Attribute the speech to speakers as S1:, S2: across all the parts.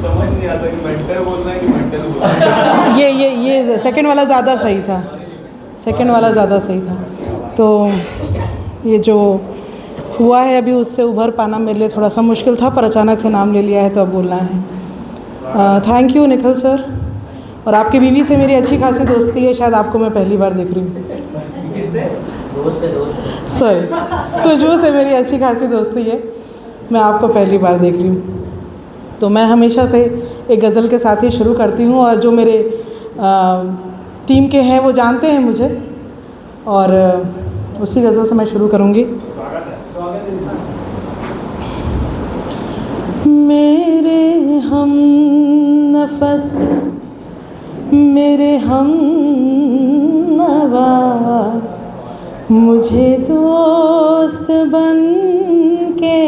S1: समझ नहीं आता कि मेंटर बोलना है कि मेंटल बोलना है।
S2: ये सेकंड वाला ज़्यादा सही था, सेकंड वाला ज़्यादा सही था। तो ये जो हुआ है अभी उससे उभर पाना मेरे लिए थोड़ा सा मुश्किल था, पर अचानक से नाम ले लिया है तो अब बोलना है। Thank you Nikhil sir. और आपकी बीवी से मेरी अच्छी खासी दोस्ती है, शायद आपको मैं पहली बार देख रही हूँ।
S1: किससे? दोस्त
S2: सॉरी, खुशबू से मेरी अच्छी खासी दोस्ती है, मैं आपको पहली बार देख रही हूँ। तो मैं हमेशा से एक गज़ल के साथ ही शुरू करती हूँ, और जो मेरे टीम के हैं वो जानते हैं मुझे, और उसी गज़ल से मैं शुरू करूँगी। मेरे हम नफस, मेरे हम नवा, मुझे दोस्त बन के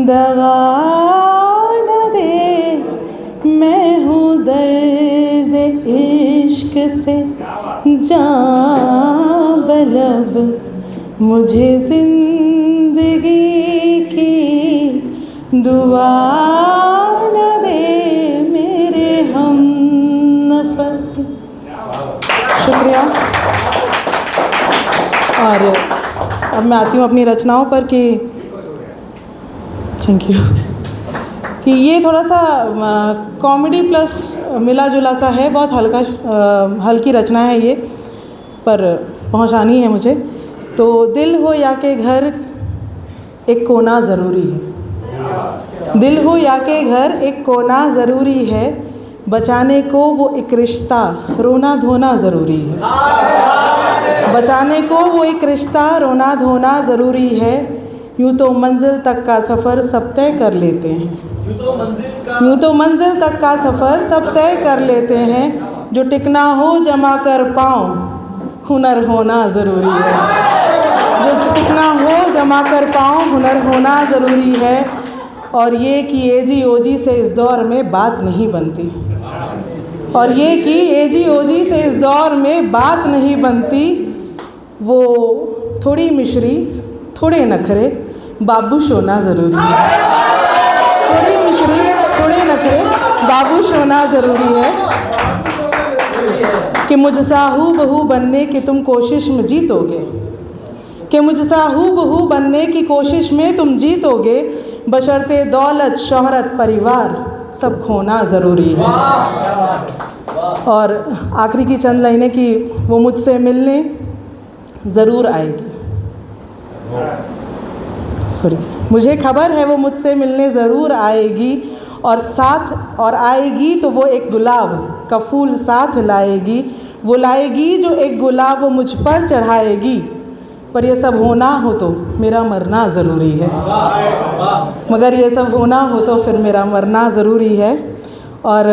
S2: दगा न दे। मैं हूँ दर्द इश्क से जाँ बलब, मुझे ज़िंदगी की दुआ न दे मेरे हम नफस। शुक्रिया। और अब मैं आती हूँ अपनी रचनाओं पर कि थैंक यू, कि ये थोड़ा सा कॉमेडी प्लस मिला जुला सा है, बहुत हल्की रचना है ये, पर पहुंचानी है मुझे। तो दिल हो या के घर एक कोना ज़रूरी है, दिल हो या के घर एक कोना ज़रूरी है, बचाने को वो एक रिश्ता रोना धोना ज़रूरी है, बचाने को वो एक रिश्ता रोना धोना ज़रूरी है। यूँ तो मंजिल तक का सफ़र सब तय कर लेते हैं, यूँ तो मंजिल तक का सफ़र सब तय कर लेते हैं, जो टिकना हो जमा कर पाँव हुनर होना ज़रूरी है, जो टिकना हो जमा कर पाँव हुनर होना ज़रूरी है। और ये कि एजी ओजी से इस दौर में बात नहीं बनती, और ये कि एजी ओजी से इस दौर में बात नहीं बनती, वो थोड़ी मिश्री थोड़े नखरे बाबूश होना ज़रूरी है, थोड़ी मिश्री थोड़े नखरे बाबूश होना ज़रूरी है, कि मुझसा हूबहू बनने की तुम कोशिश में जीतोगे, कि मुझसा हूबहू बनने की कोशिश में तुम जीतोगे, बशर्ते दौलत शोहरत परिवार सब खोना ज़रूरी है। और आखिरी की चंद लाइनें कि वो मुझसे मिलने ज़रूर आएगी, सॉरी, मुझे खबर है वो मुझसे मिलने ज़रूर आएगी, और आएगी तो वो एक गुलाब का फूल साथ लाएगी, वो लाएगी जो एक गुलाब वो मुझ पर चढ़ाएगी, पर ये सब होना हो तो मेरा मरना ज़रूरी है, मगर ये सब होना हो तो फिर मेरा मरना ज़रूरी है। और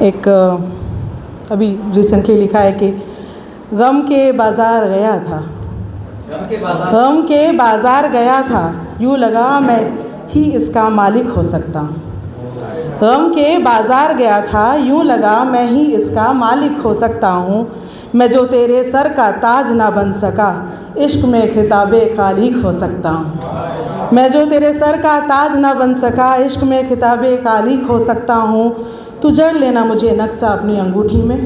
S2: एक अभी रिसेंटली लिखा है कि गम के बाज़ार गया था, गम के बाज़ार गया था, यूँ लगा मैं ही इसका मालिक हो सकता हूँ, गम के बाज़ार गया था, यूँ लगा मैं ही इसका मालिक हो सकता हूँ, मैं जो तेरे सर का ताज ना बन सका इश्क में खिताबे खालिक हो सकता हूँ, मैं जो तेरे सर का ताज ना बन सका इश्क में खिताबे खालिक हो सकता हूँ। तू जड़ लेना मुझे नक्शा अपनी अंगूठी में,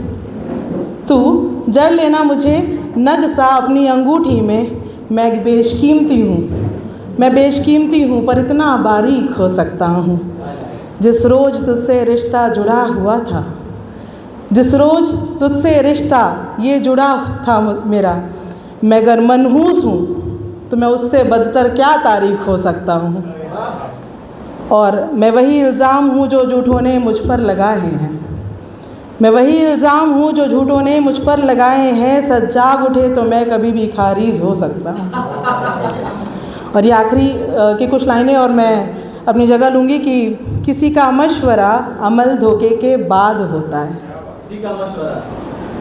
S2: तू जड़ लेना मुझे नक्शा अपनी अंगूठी में, मैं बेशकीमती हूँ, मैं बेशकीमती हूँ, पर इतना बारीक हो सकता हूँ, जिस रोज़ तुझसे रिश्ता जुड़ा हुआ था, जिस रोज़ तुझसे रिश्ता ये जुड़ा था मेरा, मैं अगर मनहूस हूँ तो मैं उससे बदतर क्या तारीख हो सकता हूँ, और मैं वही इल्ज़ाम हूँ जो झूठों ने मुझ पर लगाए हैं, मैं वही इल्ज़ाम हूँ जो झूठों ने मुझ पर लगाए हैं, सच जाग उठे तो मैं कभी भी खारिज हो सकता हूँ। और ये आखिरी की कुछ लाइनें और मैं अपनी जगह लूँगी कि किसी का मशवरा अमल धोखे के बाद होता है,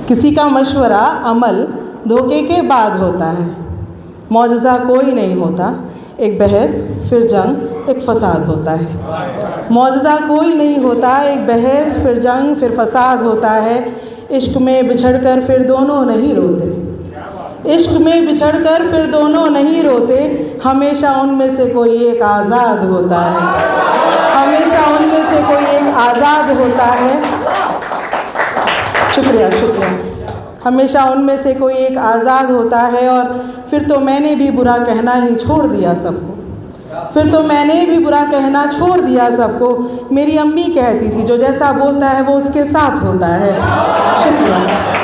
S2: किसी का मशवरा अमल धोखे के बाद होता है, मौजज़ा कोई नहीं होता, एक बहस फिर जंग एक फ़साद होता है, मौजज़ा कोई नहीं होता, एक बहस फिर जंग फिर फ़साद होता है, इश्क में बिछड़कर फिर दोनों नहीं रोते, इश्क में बिछड़कर फिर दोनों नहीं रोते, हमेशा उनमें से कोई एक आज़ाद होता है, हमेशा उनमें से कोई एक आज़ाद होता है। शुक्रिया शुक्रिया। हमेशा उनमें से कोई एक आज़ाद होता है। और फिर तो मैंने भी बुरा कहना ही छोड़ दिया सबको, फिर तो मैंने भी बुरा कहना छोड़ दिया सबको। मेरी अम्मी कहती थी जो जैसा बोलता है वो उसके साथ होता है। शुक्रिया।